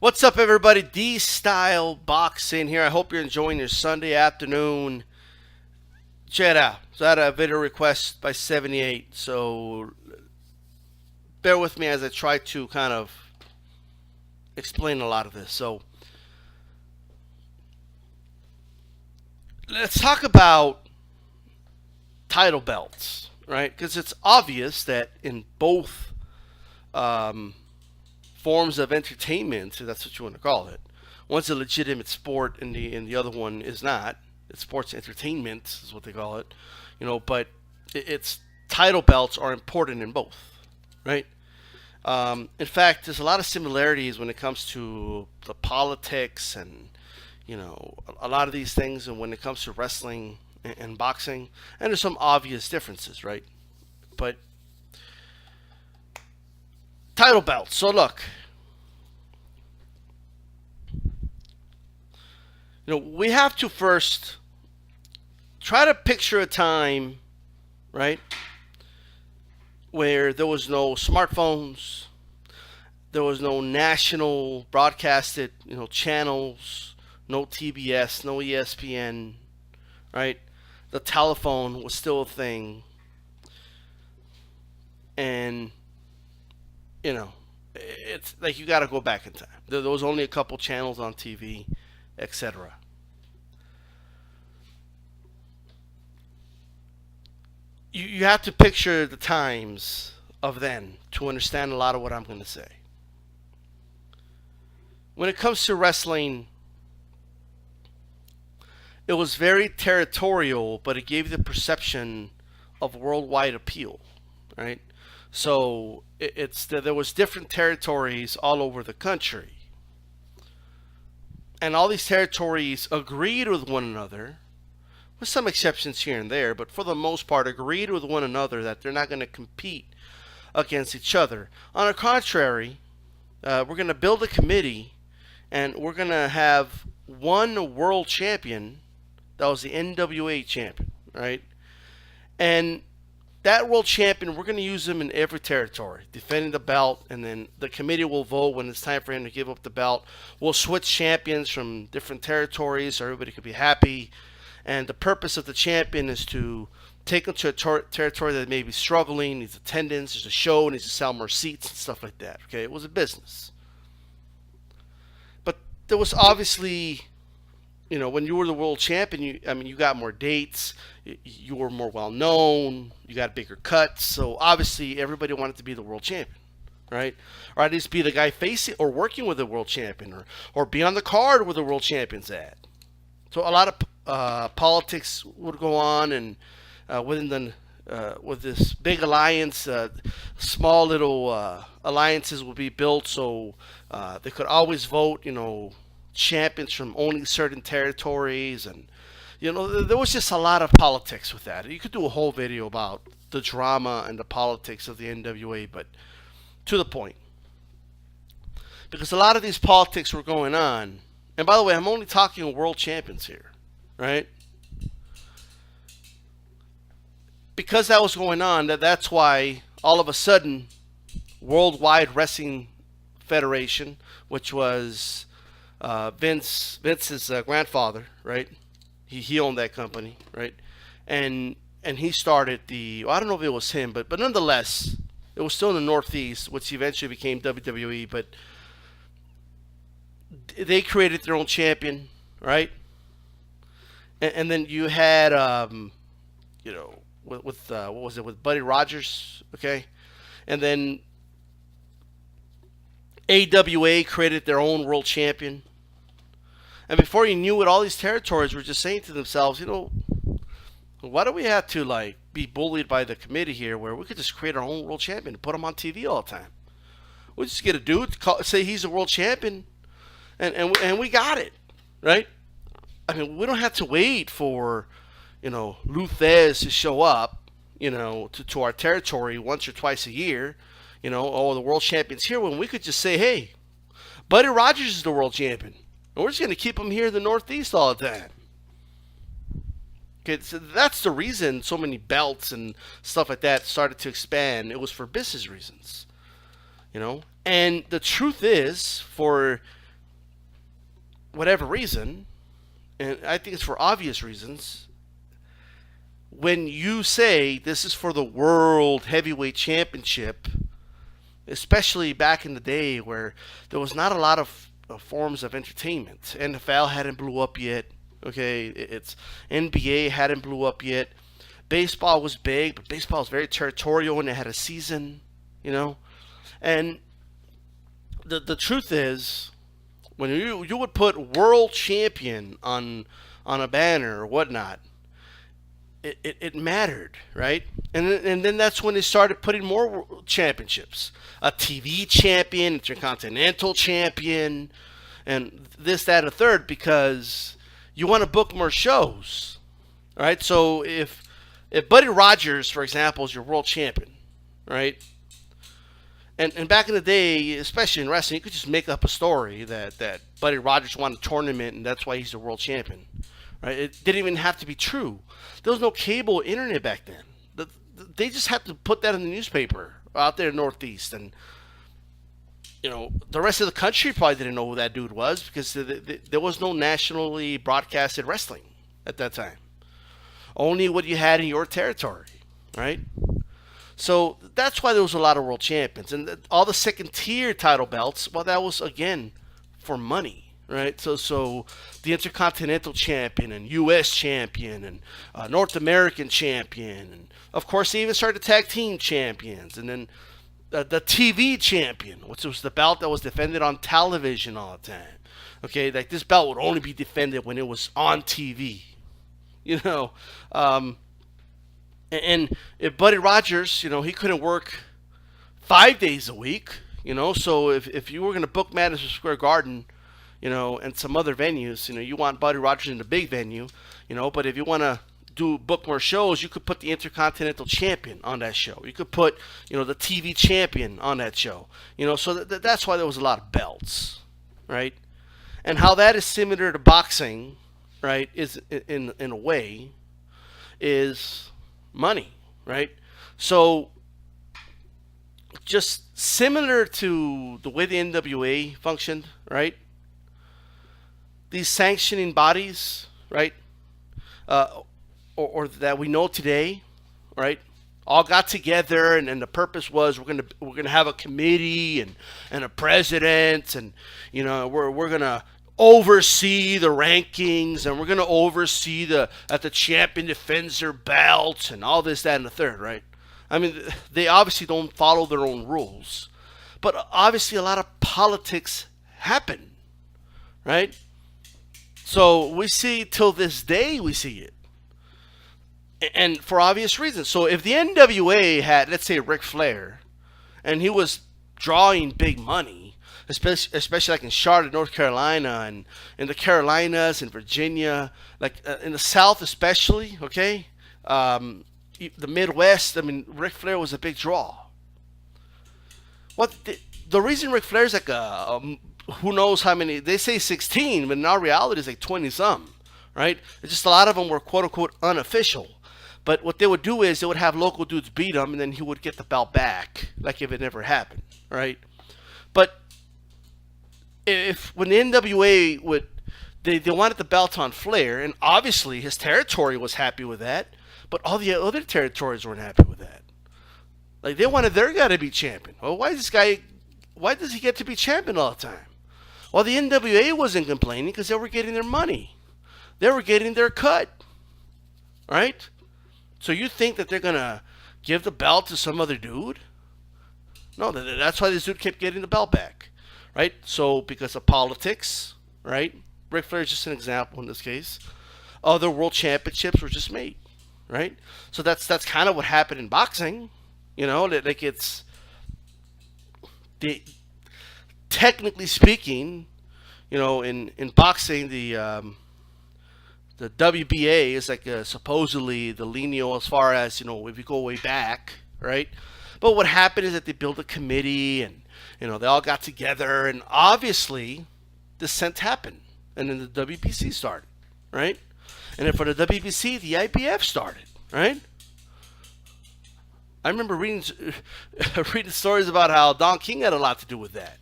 What's up, everybody? DStyleBoxing here. I hope you're enjoying your Sunday afternoon. Check it out. So I had a video request by 78, so bear with me as I try to kind of explain a lot of this. So let's talk about title belts, right? Because it's obvious that in both um, forms of entertainment, if that's what you want to call it. One's a legitimate sport, and the other one is not. It's sports entertainment is what they call it, But it's title belts are important in both, right? In fact, there's a lot of similarities when it comes to the politics and a lot of these things, and when it comes to wrestling and boxing, and there's some obvious differences, right? But title belts. So look, we have to first try to picture a time, right, where there was no smartphones, there was no national broadcasted, channels, no TBS, no ESPN, right? The telephone was still a thing, and it's like you got to go back in time. There was only a couple channels on TV, etc. You have to picture the times of then to understand a lot of what I'm going to say. When it comes to wrestling, it was very territorial, but it gave the perception of worldwide appeal, right? So there was different territories all over the country, and all these territories agreed with one another, with some exceptions here and there, but for the most part agreed with one another that they're not going to compete against each other. On the contrary, we're going to build a committee, and we're going to have one world champion that was the NWA champion, right? And that world champion, we're going to use him in every territory, defending the belt, and then the committee will vote when it's time for him to give up the belt. We'll switch champions from different territories so everybody could be happy. And the purpose of the champion is to take him to a territory that may be struggling, needs attendance, there's a show, needs to sell more seats and stuff like that. Okay, it was a business. But there was obviously, when you were the world champion, you got more dates, you were more well known, you got bigger cuts. So obviously everybody wanted to be the world champion, right? Or at least be the guy facing or working with the world champion, or be on the card where the world champion's at. So a lot of politics would go on, and with this big alliance, small little alliances would be built, so they could always vote, champions from only certain territories, and there was just a lot of politics with that. You could do a whole video about the drama and the politics of the NWA, but to the point, because a lot of these politics were going on. And by the way, I'm only talking world champions here, right? Because that was going on, that's why all of a sudden Worldwide Wrestling Federation, which was Vince's grandfather, right? He owned that company, right? And he started I don't know if it was him, but nonetheless, it was still in the Northeast, which eventually became WWE, but they created their own champion, right? And then you had, with what was it, with Buddy Rogers, okay? And then AWA created their own world champion. And before you knew it, all these territories were just saying to themselves, why do we have to be bullied by the committee here, where we could just create our own world champion and put him on TV all the time? We just get a dude say he's a world champion, and we got it, right? I mean, we don't have to wait for, Luthez to show up, to our territory once or twice a year, oh, the world champion's here, when we could just say, hey, Buddy Rogers is the world champion, and we're just going to keep him here in the Northeast all the time. Okay, so that's the reason so many belts and stuff like that started to expand. It was for business reasons, And the truth is, for whatever reason, and I think it's for obvious reasons, when you say this is for the World Heavyweight Championship, especially back in the day where there was not a lot of forms of entertainment. NFL hadn't blew up yet. Okay, it's NBA hadn't blew up yet. Baseball was big, but baseball was very territorial and it had a season, you know. And the truth is, when you would put world champion on a banner or whatnot, it mattered, right? And then that's when they started putting more championships. A TV champion, intercontinental champion, and this, that, and a third, because you want to book more shows, right? So if Buddy Rogers, for example, is your world champion, right? And back in the day, especially in wrestling, you could just make up a story that Buddy Rogers won a tournament and that's why he's the world champion. Right? It didn't even have to be true. There was no cable internet back then. They just had to put that in the newspaper out there in the Northeast. And, the rest of the country probably didn't know who that dude was because there was no nationally broadcasted wrestling at that time. Only what you had in your territory, right? So that's why there was a lot of world champions. And all the second tier title belts, well, that was, again, for money, right? So the Intercontinental Champion and U.S. Champion and North American Champion. And, of course, they even started tag team champions. And then the TV Champion, which was the belt that was defended on television all the time. Okay, like this belt would only be defended when it was on TV. And if Buddy Rogers, he couldn't work 5 days a week, so if you were going to book Madison Square Garden, and some other venues, you want Buddy Rogers in the big venue, but if you want to book more shows, you could put the Intercontinental Champion on that show. You could put, the TV Champion on that show, so that's why there was a lot of belts, right? And how that is similar to boxing, right, is in a way, is money, right? So just similar to the way the NWA functioned, right? These sanctioning bodies, right, or that we know today, right, all got together, and the purpose was we're gonna have a committee and a president, and we're gonna oversee the rankings, and we're going to oversee that the champion defends their belts and all this, that, and the third, right? I mean, they obviously don't follow their own rules. But obviously a lot of politics happen, right? So we see, till this day, we see it. And for obvious reasons. So if the NWA had, let's say, Ric Flair, and he was drawing big money, especially like in Charlotte, North Carolina, and in the Carolinas and Virginia, like in the South especially, okay? The Midwest, I mean, Ric Flair was a big draw. The reason Ric Flair's like who knows how many, they say 16, but in our reality it's like 20-some, right? It's just a lot of them were quote-unquote unofficial. But what they would do is they would have local dudes beat him, and then he would get the belt back, like if it never happened, right? But when the NWA they wanted the belt on Flair, and obviously his territory was happy with that, but all the other territories weren't happy with that. Like, they wanted their guy to be champion. Well, why does he get to be champion all the time? Well, the NWA wasn't complaining because they were getting their money. They were getting their cut, right? So you think that they're going to give the belt to some other dude? No, that's why this dude kept getting the belt back. Right? So, because of politics, right? Ric Flair is just an example in this case. Other world championships were just made, right? So that's kind of what happened in boxing. Like it's technically speaking, in boxing the WBA is like supposedly the lineal as far as if you go way back, right? But what happened is that they built a committee and they all got together, and obviously dissent happened, and then the WBC started, right? And then for the WBC, the IBF started, right? I remember reading stories about how Don King had a lot to do with that,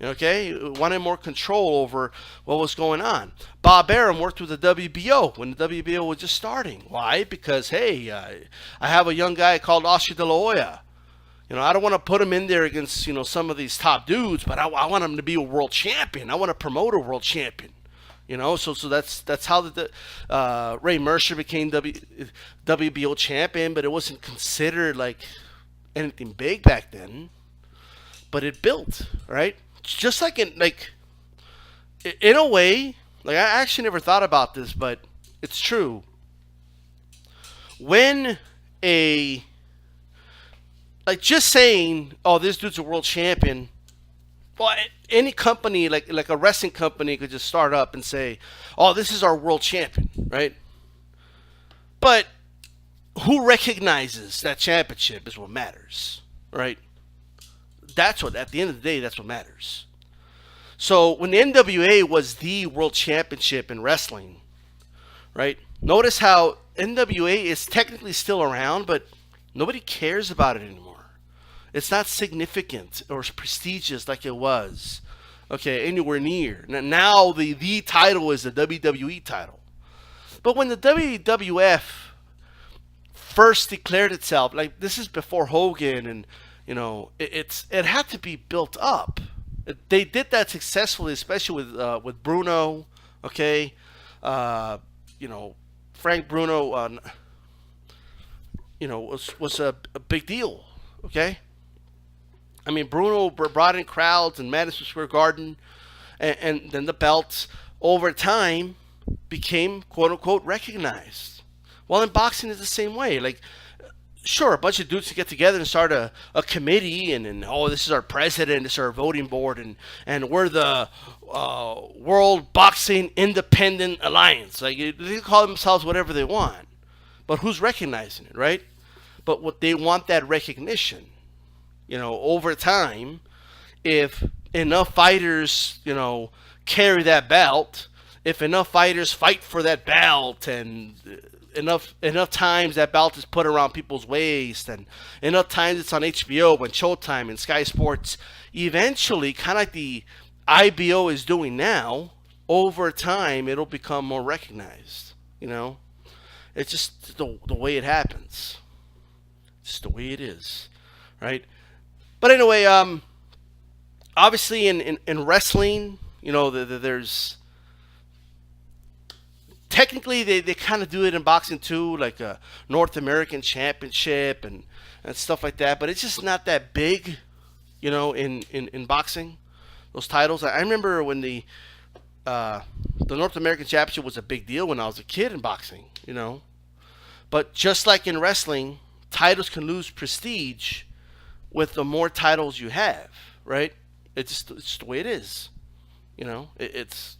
Okay, wanted more control over what was going on. Bob Arum worked with the WBO when the WBO was just starting. Why? Because hey, I have a young guy called Oscar De La Hoya. I don't want to put him in there against some of these top dudes, but I want him to be a world champion. I want to promote a world champion. So that's how Ray Mercer became WBO champion, but it wasn't considered like anything big back then. But it built, right? Just like in a way, like I actually never thought about this, but it's true. When just saying, oh, this dude's a world champion. Well, any company, like a wrestling company, could just start up and say, oh, this is our world champion, right? But who recognizes that championship is what matters, right? At the end of the day, that's what matters. So when the NWA was the world championship in wrestling, right? Notice how NWA is technically still around, but nobody cares about it anymore. It's not significant or prestigious like it was, okay, anywhere near. Now the title is the WWE title. But when the WWF first declared itself, like this is before Hogan, and it had to be built up. They did that successfully, especially with Bruno, okay, Frank Bruno, was a big deal, okay. I mean, Bruno brought in crowds in Madison Square Garden, and then the belts over time became quote unquote recognized. Well, in boxing is the same way. Like, sure, a bunch of dudes get together and start a committee, and oh, this is our president, this is our voting board, and we're the World Boxing Independent Alliance. Like, they call themselves whatever they want, but who's recognizing it, right? But what they want, that recognition. Over time, if enough fighters, carry that belt, if enough fighters fight for that belt, and enough times that belt is put around people's waist, and enough times it's on HBO and Showtime and Sky Sports, eventually, kind of like the IBO is doing now, over time it'll become more recognized. It's just the way it happens. It's just the way it is, right? But anyway, obviously in wrestling, there's technically they kind of do it in boxing too, like a North American Championship and stuff like that. But it's just not that big, in boxing, those titles. I remember when the North American Championship was a big deal when I was a kid in boxing, But just like in wrestling, titles can lose prestige with the more titles you have, right? It's the way it is. It's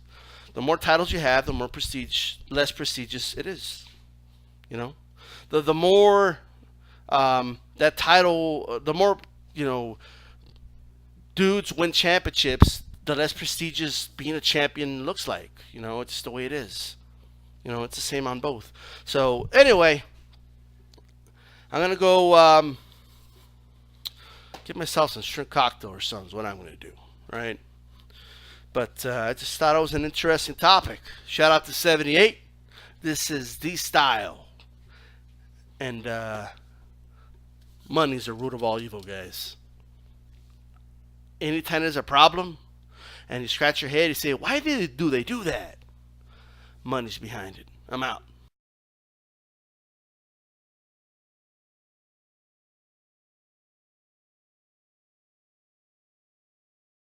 the more titles you have, the more less prestigious it is. The more that title, the more dudes win championships, the less prestigious being a champion looks like. It's just the way it is. It's the same on both. So anyway, I'm gonna go get myself some shrimp cocktail or something. Is what I'm gonna do, right? But I just thought it was an interesting topic. Shout out to 78. This is DStyle. And money's the root of all evil, guys. Anytime there's a problem and you scratch your head, you say, why do they do that? Money's behind it. I'm out.